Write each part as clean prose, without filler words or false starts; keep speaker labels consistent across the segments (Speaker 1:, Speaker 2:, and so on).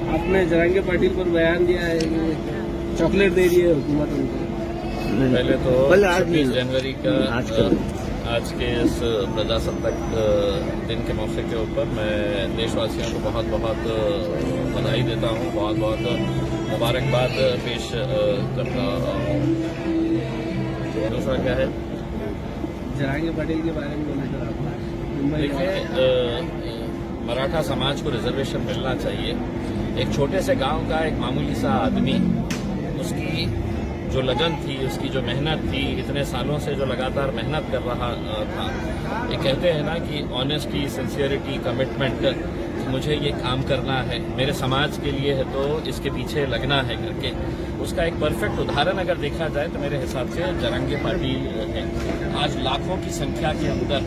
Speaker 1: आपने जरांगे पाटिल पर बयान दिया है कि चॉकलेट दे रही है हुकूमत उनको।
Speaker 2: पहले तो 26 जनवरी का आज के इस प्रजासत्ताक दिन के मौके के ऊपर मैं देशवासियों को बहुत बहुत बधाई देता हूँ, बहुत बहुत मुबारकबाद पेश करता हूँ। दूसरा क्या है,
Speaker 1: जरांगे पाटिल के बारे में बोले तो
Speaker 2: देखिए, मराठा समाज को रिजर्वेशन मिलना चाहिए। एक छोटे से गांव का एक मामूली सा आदमी, उसकी जो लगन थी, उसकी जो मेहनत थी, इतने सालों से जो लगातार मेहनत कर रहा था, ये कहते हैं ना कि ऑनेस्टी, सिंसियरिटी, कमिटमेंट, मुझे ये काम करना है, मेरे समाज के लिए है तो इसके पीछे लगना है करके, उसका एक परफेक्ट उदाहरण अगर देखा जाए तो मेरे हिसाब से जरांगे पाटिल है। आज लाखों की संख्या के अंदर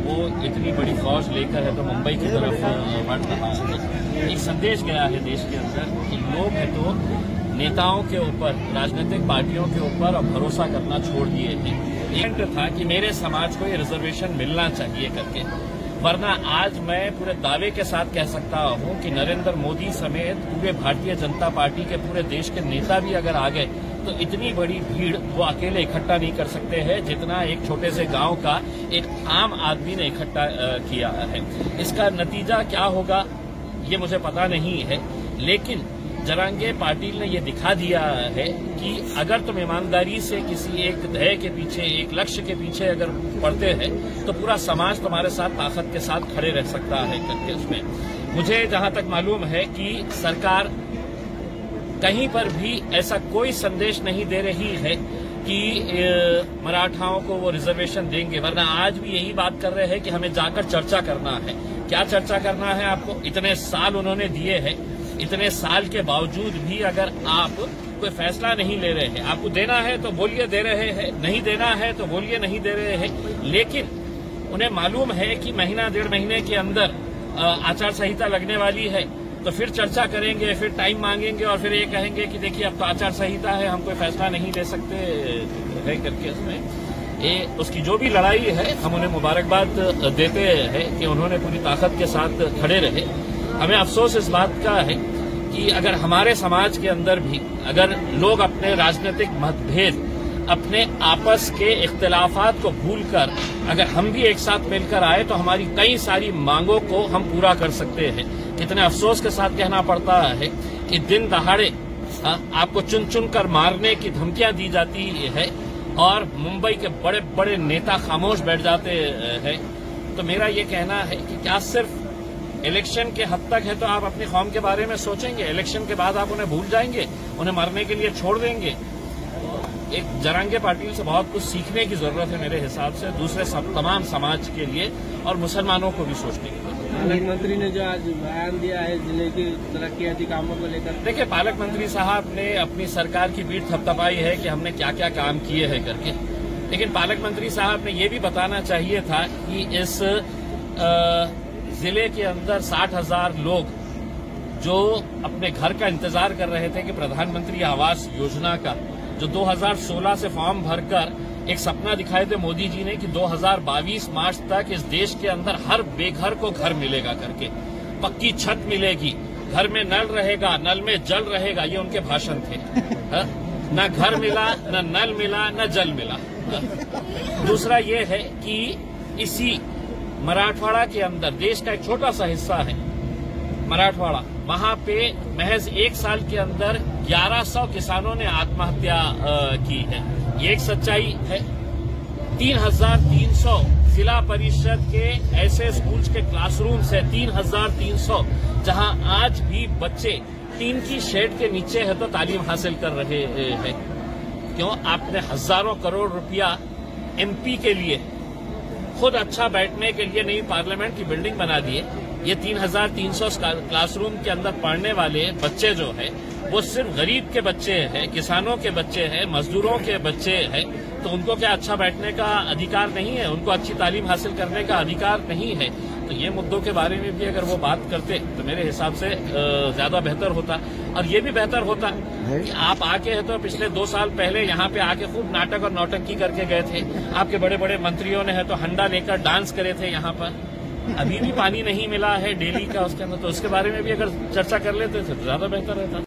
Speaker 2: वो इतनी बड़ी फौज लेकर है तो मुंबई की तरफ बढ़ रहा है। एक संदेश गया है देश के अंदर कि लोग है तो नेताओं के ऊपर, राजनीतिक पार्टियों के ऊपर अब भरोसा करना छोड़ दिए थे। एक था कि मेरे समाज को ये रिजर्वेशन मिलना चाहिए करके, वरना आज मैं पूरे दावे के साथ कह सकता हूं कि नरेंद्र मोदी समेत पूरे भारतीय जनता पार्टी के पूरे देश के नेता भी अगर आ गए तो इतनी बड़ी भीड़ वो अकेले इकट्ठा नहीं कर सकते हैं जितना एक छोटे से गांव का एक आम आदमी ने इकट्ठा किया है। इसका नतीजा क्या होगा ये मुझे पता नहीं है, लेकिन जरांगे पाटिल ने ये दिखा दिया है कि अगर तुम ईमानदारी से किसी एक ध्येय के पीछे, एक लक्ष्य के पीछे अगर पढ़ते हैं तो पूरा समाज तुम्हारे साथ ताकत के साथ खड़े रह सकता है करके। उसमें मुझे जहां तक मालूम है कि सरकार कहीं पर भी ऐसा कोई संदेश नहीं दे रही है कि मराठाओं को वो रिजर्वेशन देंगे, वरना आज भी यही बात कर रहे हैं कि हमें जाकर चर्चा करना है। क्या चर्चा करना है आपको? इतने साल उन्होंने दिए हैं, इतने साल के बावजूद भी अगर आप कोई फैसला नहीं ले रहे हैं, आपको देना है तो बोलिए दे रहे हैं, नहीं देना है तो बोलिए नहीं दे रहे हैं, लेकिन उन्हें मालूम है कि महीना 1.5 महीने के अंदर आचार संहिता लगने वाली है, तो फिर चर्चा करेंगे, फिर टाइम मांगेंगे और फिर ये कहेंगे कि देखिए अब तो आचार संहिता है, हम कोई फैसला नहीं ले सकते है करके। उसमें ये उसकी जो भी लड़ाई है हम उन्हें मुबारकबाद देते हैं कि उन्होंने पूरी ताकत के साथ खड़े रहे। हमें अफसोस इस बात का है कि अगर हमारे समाज के अंदर भी अगर लोग अपने राजनीतिक मतभेद, अपने आपस के इख्तिलाफात को भूलकर अगर हम भी एक साथ मिलकर आए तो हमारी कई सारी मांगों को हम पूरा कर सकते हैं। इतने अफसोस के साथ कहना पड़ता है कि दिन दहाड़े आपको चुन चुन कर मारने की धमकियां दी जाती है और मुंबई के बड़े बड़े नेता खामोश बैठ जाते हैं। तो मेरा ये कहना है कि क्या सिर्फ इलेक्शन के हद तक है तो आप अपनी कौम के बारे में सोचेंगे, इलेक्शन के बाद आप उन्हें भूल जाएंगे, उन्हें मरने के लिए छोड़ देंगे? एक जरांगे पाटिल से बहुत कुछ सीखने की जरूरत है मेरे हिसाब से, दूसरे तमाम समाज के लिए और मुसलमानों को भी सोचने की जरूरत है।
Speaker 1: पालक मंत्री ने जो आज बयान दिया है जिले के तरक्याती कामों को लेकर,
Speaker 2: देखिए पालक मंत्री साहब ने अपनी सरकार की पीठ थपथपाई है कि हमने क्या क्या काम किए हैं करके, लेकिन पालक मंत्री साहब ने ये भी बताना चाहिए था कि इस जिले के अंदर 60,000 लोग जो अपने घर का इंतजार कर रहे थे कि प्रधानमंत्री आवास योजना का जो 2016 से फॉर्म भरकर एक सपना दिखाए थे मोदी जी ने कि 2022 मार्च तक इस देश के अंदर हर बेघर को घर मिलेगा करके, पक्की छत मिलेगी, घर में नल रहेगा, नल में जल रहेगा, ये उनके भाषण थे। न घर मिला, न नल मिला, न जल मिला। दूसरा ये है कि इसी मराठवाड़ा के अंदर, देश का एक छोटा सा हिस्सा है मराठवाड़ा, वहां पे महज 1 साल के अंदर 1100 किसानों ने आत्महत्या की है। ये एक सच्चाई है। 3,300 जिला परिषद के ऐसे स्कूल्स के क्लासरूम्स है, 3,300, जहां आज भी बच्चे टीन की शेड के नीचे है तो तालीम हासिल कर रहे हैं। क्यों? आपने हजारों करोड़ रुपया एमपी के लिए, खुद अच्छा बैठने के लिए नई पार्लियामेंट की बिल्डिंग बना दी है। ये 3,300 क्लासरूम के अंदर पढ़ने वाले बच्चे जो है वो सिर्फ गरीब के बच्चे हैं, किसानों के बच्चे हैं, मजदूरों के बच्चे हैं, तो उनको क्या अच्छा बैठने का अधिकार नहीं है? उनको अच्छी तालीम हासिल करने का अधिकार नहीं है? तो ये मुद्दों के बारे में भी अगर वो बात करते तो मेरे हिसाब से ज्यादा बेहतर होता। और ये भी बेहतर होता कि आप आके है तो पिछले 2 साल पहले यहाँ पे आके खूब नाटक और नौटंकी करके गए थे। आपके बड़े बड़े मंत्रियों ने है तो हंडा लेकर डांस करे थे यहाँ पर। अभी भी पानी नहीं मिला है डेली का उसके अंदर, तो उसके बारे में भी अगर चर्चा कर लेते तो ज्यादा बेहतर रहता।